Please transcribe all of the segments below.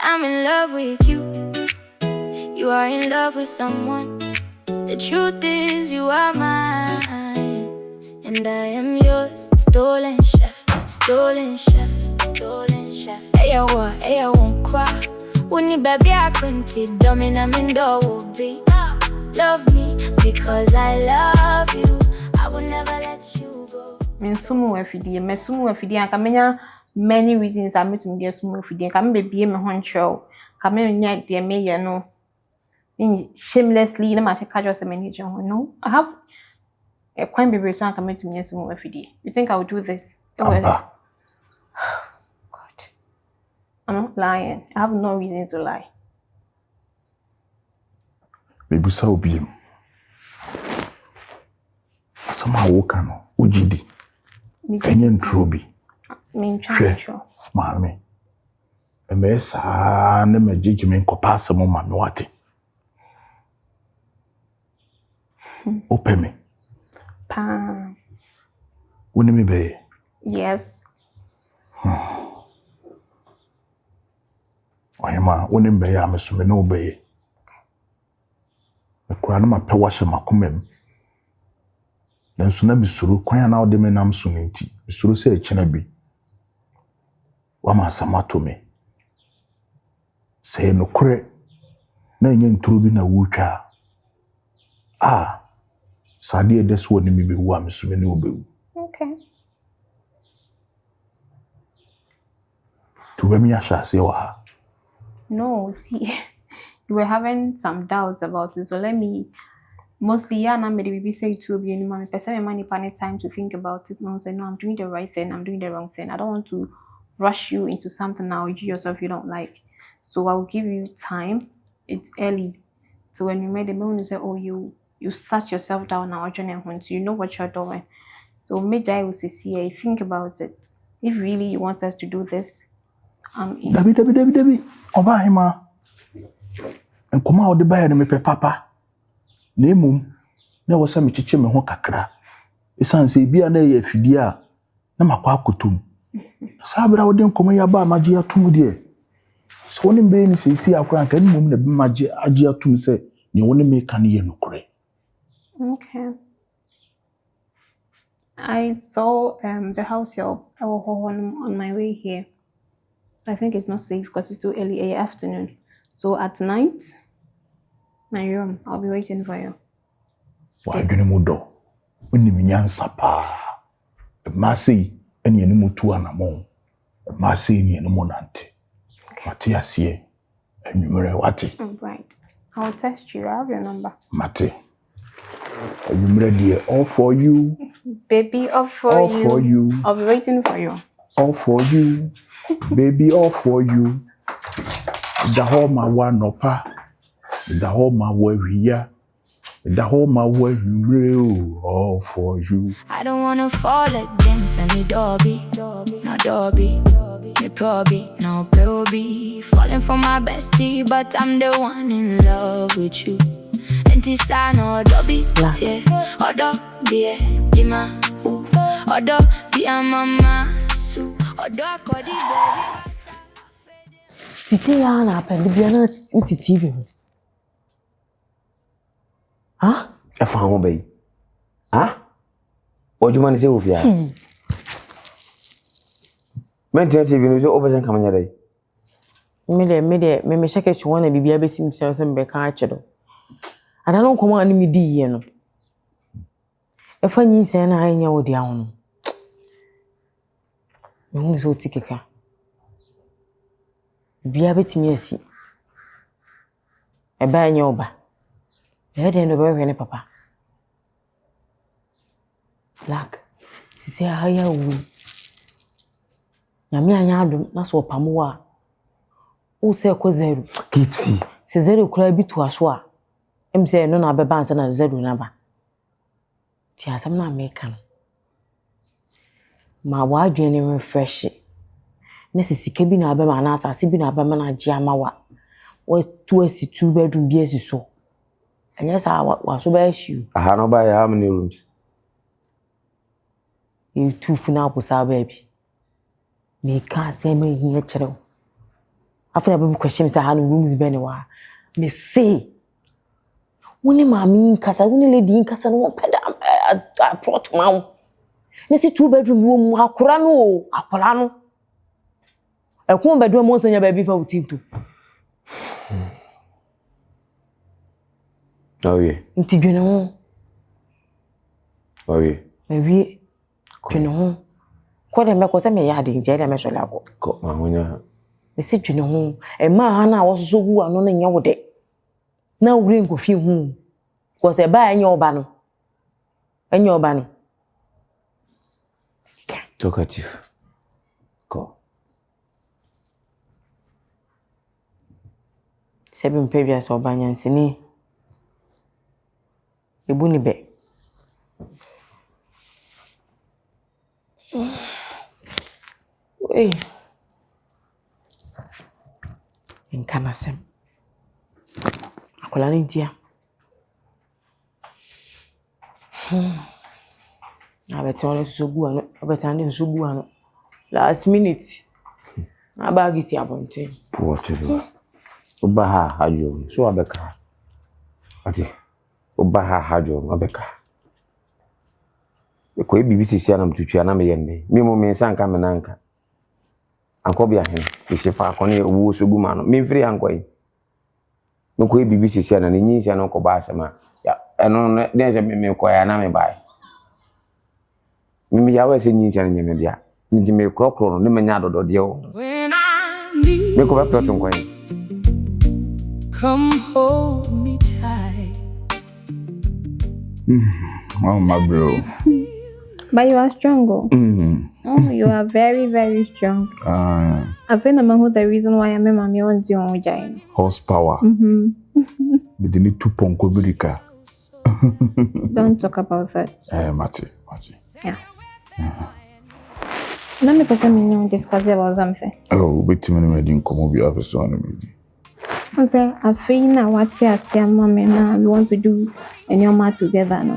I'm in love with you. You are in love with someone. The truth is you are mine, and I am yours. Stolen chef, stolen chef, stolen chef. Hey, I won't cry. When you baby, I couldn't dominant will be. Love me because I love you. I will never let you go. Mensumu afidie, mesumu afidie akamenya many reasons I met me sumu afidie. Kame baby me ho nchro. Kame nya de meye no. Shamelessly na ma casual se manager. No, I have a quite baby so kame to me sumu afidie. You think I would do this? Abba. God. I'm not lying. I have no reason to lie. Baby sa obiem. Somehow wokano ujidi. Enye ntrobi. Me try. Mami. Emesa ne majiji me nkopa asemo mami wate. Ope me. Pa. Woni me be. Yes. Oyema woni me ya mesume no be. Ekura na mape wahye makomam. Nanso na misuru kwan na ode me nam so nti. Misuru se echena bi. Wa ma samato me. Se no kure na enye nturo bi na wutwa. Sade edes woni me be wu a mesume ne obewu. Okay. To be me ashase wa ha. No, see, you were having some doubts about it, so let me. Mostly, yeah, now maybe baby say to be any person money time to think about it. No, say no, I'm doing the right thing, I'm doing the wrong thing. I don't want to rush you into something now you yourself you don't like. So I will give you time. It's early, so when you made the moon, you say, oh, you sat yourself down now, so you know what you're doing. So maybe I will say, see, think about it. If really you want us to do this. Dabi. Oba hima. Enkoma ode baye ne mepe papa. Na emum na wo se me chiche me ho kakra. Esanse bia na ye afidie a na makwa akotom. Sabra wo de enkoma ya ba maji atum de. So woni mbe ni sesi akwa kan mum na bi maji agi atum se ne woni me kan ye nokure. Okay. I saw the house on my way here. I think it's not safe because it's too early afternoon. So at night, my room, I'll be waiting for you. Why do you mudo? Uni minyansa pa. Masi eni eni mutu anamo. Masi eni eni monante. Mati asiye. Enyumere wati. Right. I'll text you. I have your number. Mati. Enyumere dear. All for you. Baby, all for all you. All for you. I'll be waiting for you. All for you. Baby, all for you. The whole my one opa. The whole my warrior. The whole my real. All for you. I don't wanna fall against any Dobby. No Dobby. Me probably, no baby. Falling for my bestie, but I'm the one in love with you. And this I know Dobby. Yeah. Odo, yeah. Dima. Odo, yeah, mama. Odo, Cody, baby. Titi ya na apende bia na TV. Ha? Afa ho bayi. Ha? Ojuma ni se wo fia. Men TV no so obesan kamanya dai. Me shake chwo na bibia besim se be kan achedo. Ada no komo ani mi di ye no. E fa nyi se na anya wo dia ho no. Me hu so tikeka. Bia betimi asi. E ba anya oba. E de no be hwe ne papa. Black. Si se haya wu. Nyame anya adom na so pamo a. O se ko zero. Kiti. Se zero kura bi to aso a. Em se no na beba ansa na zero na ba. Ti asam na American. Ma wa adwene refresh. Na sisike bi na abema na asase bi na abema na agi amawa. O tu asi 2 bedroom bi asi so. Anya sa wa so ba issue. Aha no ba ya how many rooms? You two funa apusa baby. Me ka se me hiye kyerɛw. After a baby question, say, how no rooms be anywhere. Me say, when mommy in casa, when lady in casa, no peda a plot mount. Me see 2-bedroom room, akurano. A 1-bedroom months in your baby for Tinto. Oh, yeah. Into you know. Oh, yeah. Maybe, you know. Quite a make was a me yard in Jada Mesolago. Got my winner. Me said, you know, a man was so good and on your day. Now ring of you whom was a buy in your banner. And your banner. Talkative. Go. 7 previous or banyan sini. A bunny bed. Hey. In Canasem. Akola ni ntia. Abetone sugu ano, abetane sugu ano. Last minute. Abagi si abonte. What to do? Obaha hajo. So abeka. Ati. Obaha hajo abeka. Ko bibi sisi ana mtutu ana me yende. Mi mo me sanka me nanka. Anko bia hen. Isi fa akone owo sugu ma no. Me mfiri anko yi. Me ko bibi sisi ana ni nyinsi ana ko ba asema. Ya eno den se me ko ya na me bai. Me yawe se nyinsi ana nyame dia. Nti me krokro no ne manya dodo de o. Me ko ba plato nko yi. Come hold me tight. Oh, my bro. But you are strong. Oh, you are very, very strong. I think I'm the reason why I'm a mommy on the own vagina. Horsepower. But they need 2 ponko birika. Don't talk about that. Mati. Yeah. Let me put me discuss about something. Oh, wait a minute, I didn't come over here so on. I say, I feel now what you say, mommy, now we want to do and your man together now.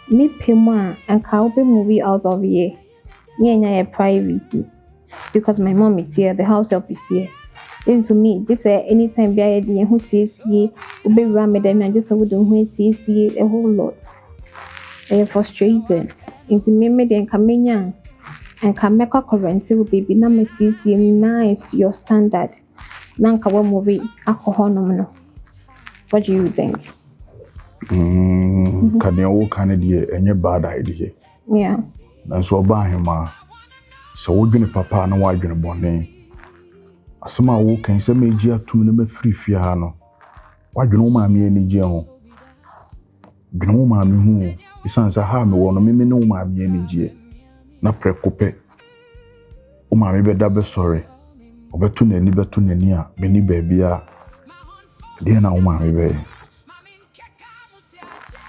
Me pema and Kaupe movie out of here. Yeah, privacy. Because my mom is here, the house help is here. Then to me, just anytime be idea who says ye, be ram them and just wouldn't who says ye a whole lot. They are frustrated. Into me then come in and can make a current baby number sees nice to your standard. Nanka one movie alcohol no. What do you think? Can you walk on it and your bad idea? Yeah. That's what by him. So we're going to papa and why you're born. As my walk and say, Major 2 minutes free fiano. Why you know, mammy, any jail? You know, mammy, who it sounds a harm, one of me, no, mammy, any jail. Not precope. Oh, mammy, be double sorry. Obetune ni betune ni a beni baby a dey na woman baby.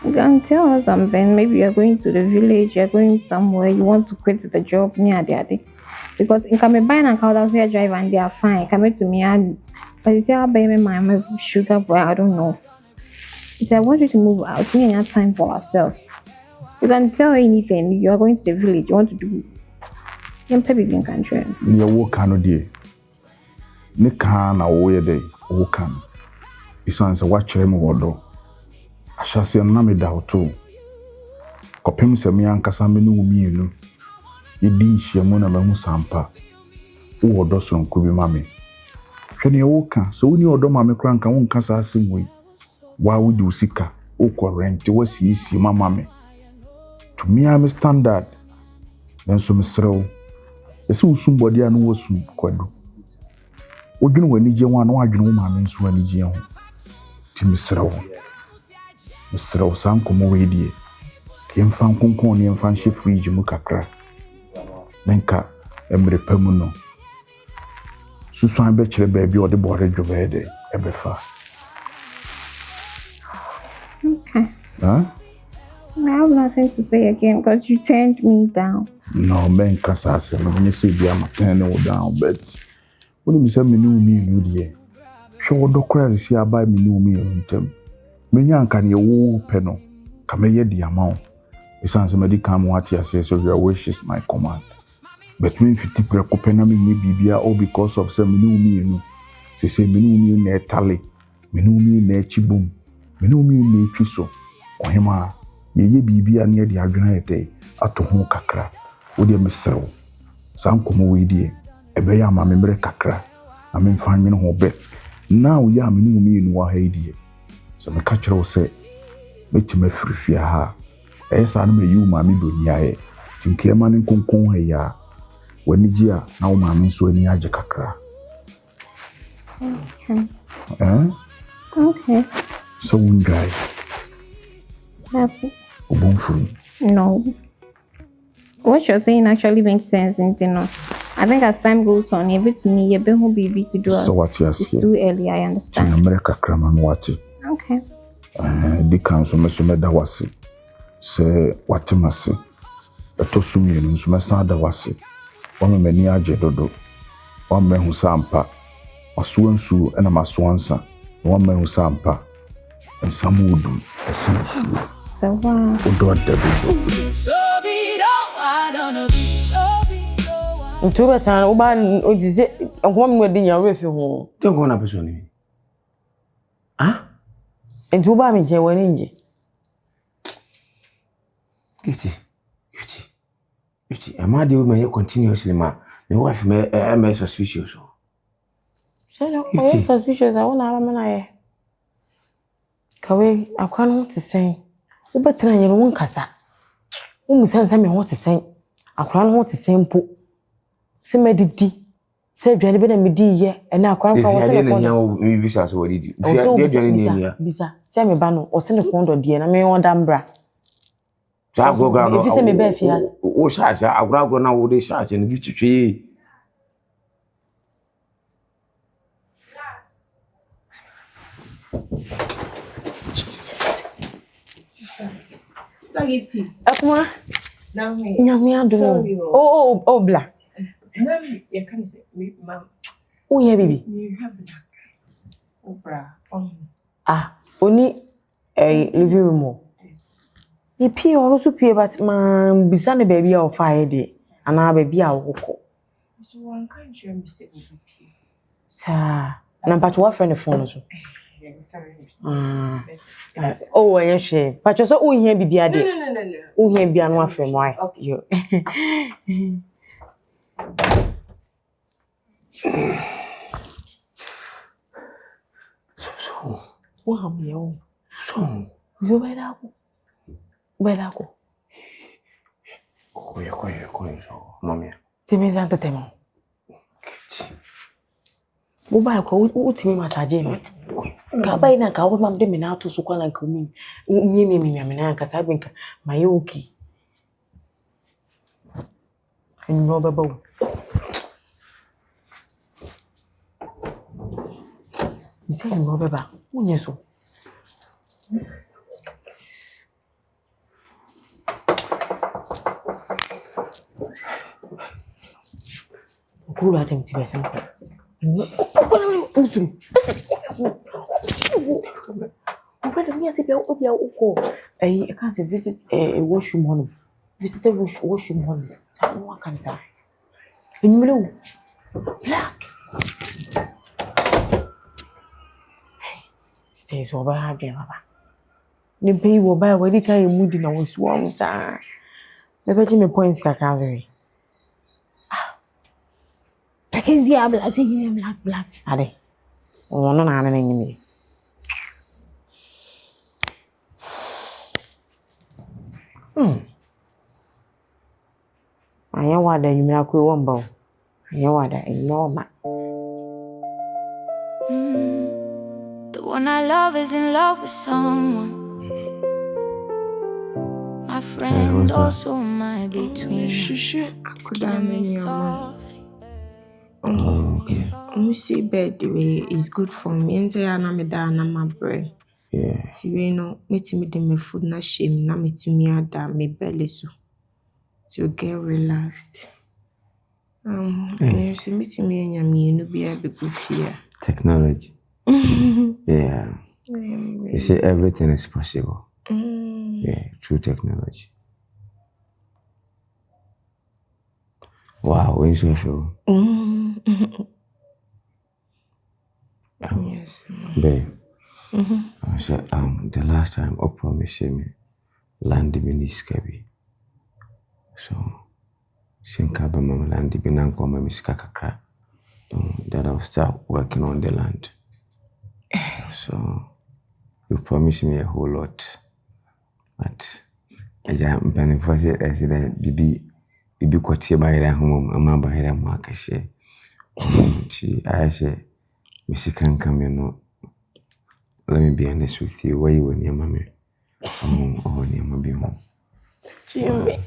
You can tell us something. Maybe you're going to the village, you're going somewhere, you want to quit the job near the because in come buy a car that's here driver and they are fine. Come to me and but you say I'll buy me my sugar boy, I don't know. It's I want you to move out. We have time for ourselves. You can tell anything. You are going to the village, you want to do you can country. Near work no dey. Ne kan na wo ye dey wo kan isanse wa kire me wodo ahyase na me da oto kopem se me ankasa me no mienu ye di nhyiamu na mahu sampa wo wodo sonko bi ma me hwene wo kan so woni wodo ma me kra nka wo nkasa asemwe wa wo di usika wo ko rent wo siisi mama me to me am standard then so me srew ese usum body anu wo sum kwadu odwene wani je wan na adwene wo maame nso wani je ho ti misrawo san komo we die ke mfa nkonkon ne mfa nhye fridge mu kakra menka emre pamu no susan be kire ba bi ode bore dwobe de ebefa. Okay. Huh? I have nothing to say again because you turned me down. No, menka sase no me say bi am turn you down but when you say me no me you die hwe do kra si aba me no me ntem menya anka ne wo pe no ka me ye di amount isanse me di kam what you say so your wish is my command but me 50 pre ko pe na me bibia all because of say me no me say menu na etale menu na echibom menu na etwiso ohema ye bibia na de adwena yete ato ho kakra wo de mesrew san komo we die ebe ya ma memre kakra na memfa nwene ho be now ya menu nu wa ha die so me ka kire wo say metima frifia ha esa no me yu ma me doniae tinke ma ne konkon ha ya wani gia na wo ma me so ani age kakra. Okay. So one guy. Happy. Obonfuru. No. What you're saying actually makes sense, you know. I think as time goes on, a bit to me, a bit who be to do so what you it's too early, I understand. In America, Kraman Wati. Okay. The council, Mr. Medawasi. Say, what Timasi. A Tosumi, Mr. Dawasi. One many ajedodo. One man who sampa. Asuansu and a maswansa. One man who sampa. And some would do a sense. So, wow. Ntu betan oba odize enko me wadi nya refi ho. Don't go na person ni. Ah? Ntu ba me je wani nje. Gifty. Am I the woman continuously ma? My wife me suspicious. Say no, I'm suspicious. I want to man aye. Kawe akwa no te sen. Wo betra nya no won kasa. Wo musansa me ho te sen. Akwa no ho te sen po. Se medidi. Se aduane be na medi ye. Ena akwa no wo se no ko. Mi bisa so wadi. Dia aduane ni nia. Bisa. Se me ba no, wo se no kondo de na me won da mbra. Sa goga no. If se me be fias. O sha agro na wo de sha che no gitwetwe. Gifty. Akuma. Now me. Nyame adu. Oh bla. Now you can say me ma'am. Oh yeah baby. You have black. Oh bra. Oni living room. Ni pie ono so pie but man bisa ne baby a ofa de. Ana baby a woko. So one can't share me say pie. Sa na mpacho wa friend phone so. Sorry. Oh, yeah, she. But you so who here be No. Who here be anwa frame why? You. So. What am you? So. You where go? Koye so. Mami. Timi zanta tema. Buba ko utimi masaje mi. Ka bai na ka wo mam de me na to so kwa na nkumi. Nyemi na ka sabe nka mayoki. Enyo baba wo. Ise enyo baba. Unye so. Kula dem ti besen ko. I can't say visit a washroom home. Visit a washroom home. What can say? In blue, black. Stay so bad, Baba. The pay will buy what it can mood in our swarms. Never Jimmy points cacavery. I can't be able to take him black. Are they? Oh, no, I'm me. I know what you mean. I could one bow. I know what I know. The one I love is in love with someone. My friend also my between. It's killing me softly. Okay. See bed the way is good for me. And say I'm my brain. Yeah. See we know me to me de me food na shame na me to me ada me belly so to get relaxed. You see me to me and me no be a big fear. Technology. Yeah. You see everything is possible. Yeah, through technology. Wow, when you feel? Yes. Babe. I said, the last time I promised me land me ni skabi. So sinka ba mama land me na nko ma miska kakra. That I'll start working on the land. So you promised me a whole lot. But I am for say I said bibi kwati ba ira home ama ba ira mu akase. I say misika nka me no. Let me be honest with you. Why you were near mommy? Oh, near my home. Jimmy,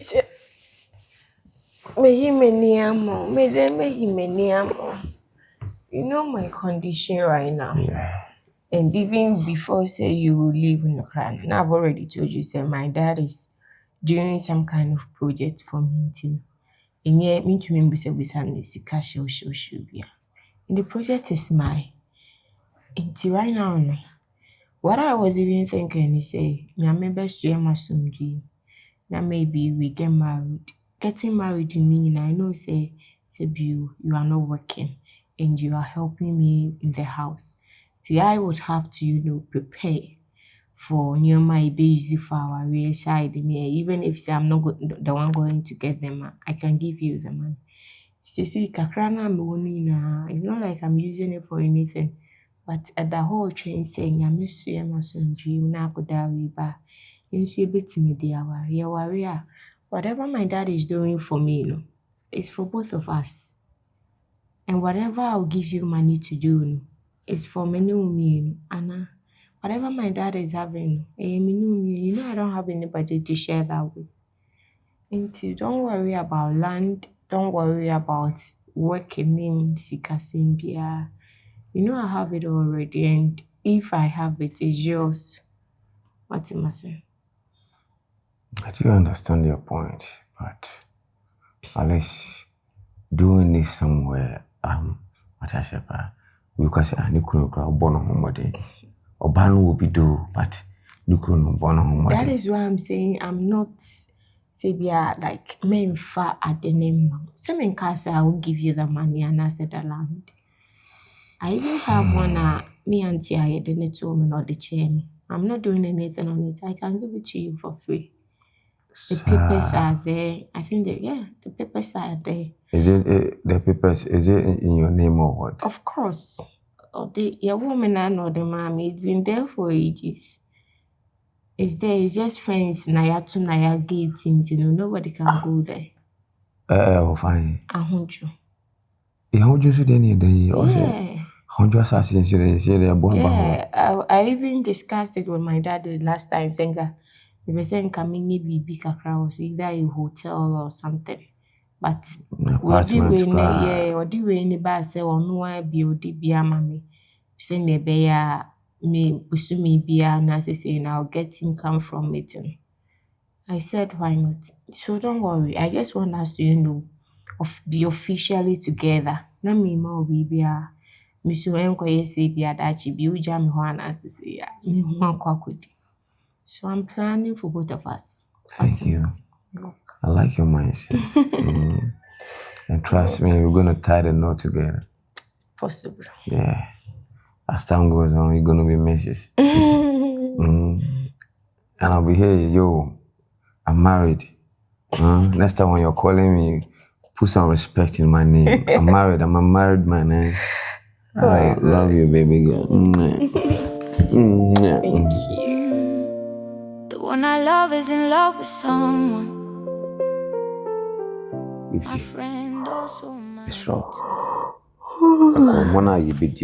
you know my condition right now. Yeah. And even before say you will leave in the crowd, now I've already told you, say my dad is doing some kind of project for me too. And yet, me to remember say we send sika show. And the project is mine. Until right now, no. What I was even thinking is say, me maybe share my son dream. Now maybe we get married. Getting married in me, I know say you are not working and you are helping me in the house. See, I would have to, prepare for my baby for our real side. Even if say I'm not the one going to get them, I can give you the money. See, kakrana me it's not like I'm using it for anything. But at the whole train saying, I miss you, my son, you now could die ba. In she bit me, dear warrior. Whatever my dad is doing for me, it's for both of us. And whatever I'll give you money to do, it's for me, Anna. Whatever my dad is having, I don't have anybody to share that with. And don't worry about land. Don't worry about working in Sikasimbia. I have it already, and if I have it, it's yours. What am I saying? I do understand your point, but unless doing this somewhere, what I said, because I need to go born on homebody, or ban will be do, but you couldn't born on homebody. That is why I'm saying I'm not. Like men far at the name. Some in casa, I will give you the money and I said the land. I even have one me auntie I didn't tell me not the chair. I'm not doing anything on it. I can give it to you for free. The papers are there. I think the papers are there. Is it the papers? Is it in your name or what? Of course. Your woman and or the mommy, it's been there for ages. It's there. It's just fence Naya to Naya gate. Nobody can go there. Fine. Ahunju. Ahunju so then Yeah. Ahunju assassin so they say they are born. Yeah. I even discussed it with my dad the last time. Saying we were saying coming maybe big Accra was either a hotel or something. But we did or do we any bus say or no be or be mammy. Say maybe me busumi be and say I'll get income from it. I said why not? So don't worry. I just want us to be officially together. Na me ma we be Misu enkoye say be adachi be uja me ho anase say me ho akwakodi. So I'm planning for both of us. Thank you. I like your mindset. And trust me, we're gonna tie the knot together. Possible. Yeah. As time goes on, you're gonna be messes. And I'll be here, yo. I'm married. Next time when you're calling me, put some respect in my name. I'm married. I'm a married man. I love you, baby girl. Thank you. The one I love is in love with someone. My friend also mine. It's slow. One eye you big,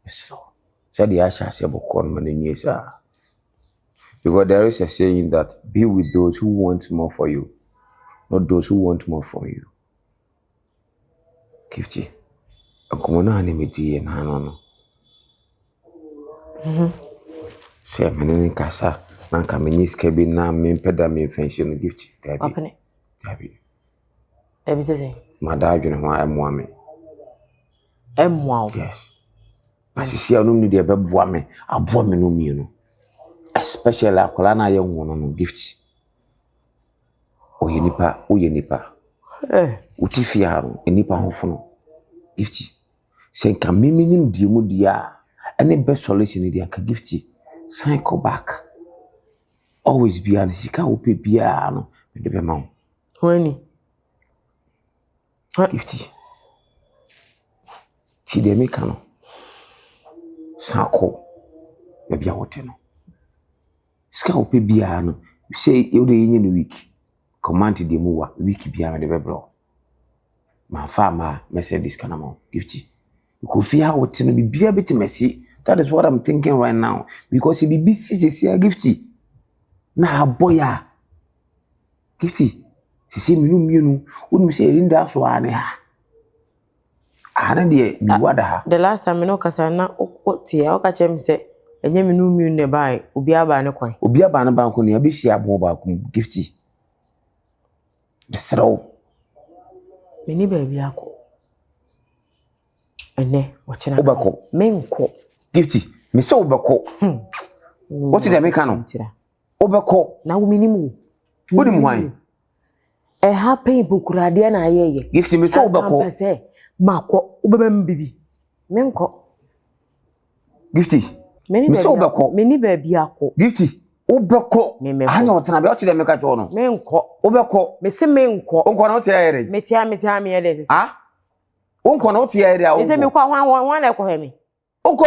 It's slow. Said the Asha said about corn man in because there is a saying that be with those who want more for you, not those who want more from you. Kifty. A common animity and Hanono. Say, Manini Casa, Mancaminis cabin now, mean pedami pension gift. Open it. Debbie. Everything. My dad, I'm woman. Wow. Yes. As you see, I don't need a baby woman, a woman, especially a colana young woman of gifts. O Yenipa. Utifiaro, a Nipa Hofono. Gifty. Senka miminim di mu dia. Any best solution dia ka gifty. Sign call back. Always be an sika wo pe bia no me de be ma wo. When Gifty. Ti de me ka no. Sako. Me bia wote no. Sika wo pe bia no. Say you de yin in week. Command de mu wa week bia me de be bro. Ma farmer Mercedes kana mo. Gifty. Because fear wote no bia beti mesi. That is what I'm thinking right now. Because he be busy say Gifty. Na boya. Gifty. She minu wouldn't say Linda so ane ha. Ana de mi wada ha. the last time no kasa na otie o ka chem say enye minu ne bai obi aba ne kwan. Obi aba na banko ne abesi abo ba kum Gifty. Besraw. Meni ba bi akọ. Ene wo chena. Obako. Menko. Gifty. Me say obako. What did I make no? Obako. Na wo minimu. Wodi mu hwan? Happen bukurade na ayeye. Gifty me so obako. Mako obebem bibi. Menko. Gifty. Me so obako. Meni ba bi akọ. Gifty. Obako. Anya otena be o ti de meka cho no. Menko. Obako. Me se menko. Onko na o ti ayere. Metia me ede. Ah? Onko na o ti ayere a. Me se me kwa wan na ko hemi. Onko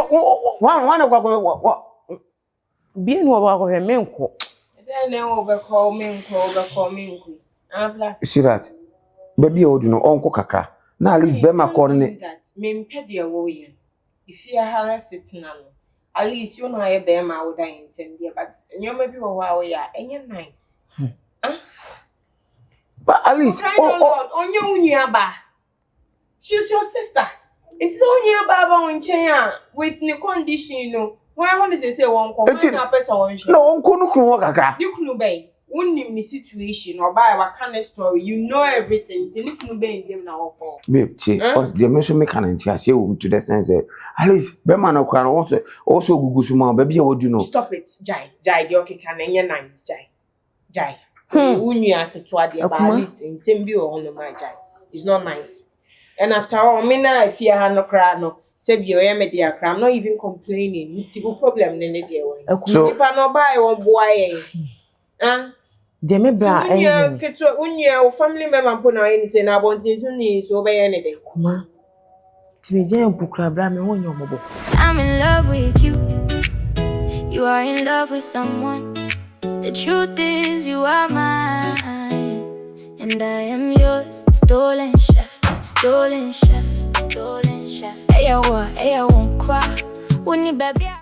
wan na kwa Bien wo ba ko hemi menko. Then obeko menko. Abla. Shirat. Baby odu no onko kakra. Na at least be ma ko ne. Me mpede wo ye. If you are sitting na no. At least you know I be ma wo dan intem dia but nyoma bi wo wa wo ya enye night. But at least onye unyu aba. She's your sister. It is onye aba ba wonchen a with the condition you know. Why honey say won ko na person won hwe. No onko no kunu kakra. You kunu be. Wonnim ni situation or buy our kind of story. You know everything. Ti ni kunu be ndem na wo ko. Babe, che, the mention me can entice you to the sense that at least be man okra also gugu suma baby what do you know. Stop it, Jai the okay can enye night, Jai. Unyu aketo ade ba at least in same bi o no ma Jai. It's not nice. And after all, me na fear ha no kra no. Say bi o ye me dia kra. I'm not even complaining. It's a problem ne dia we. So if no buy one boy De me bra unyu keto unyu family member po na any say na bontin so ni so be ye ne de. Kuma. Ti me je empukra bra me wonyo mobo. I'm in love with you. You are in love with someone. The truth is you are mine. And I am yours. Stolen chef. Hey, I won't cry. When you baby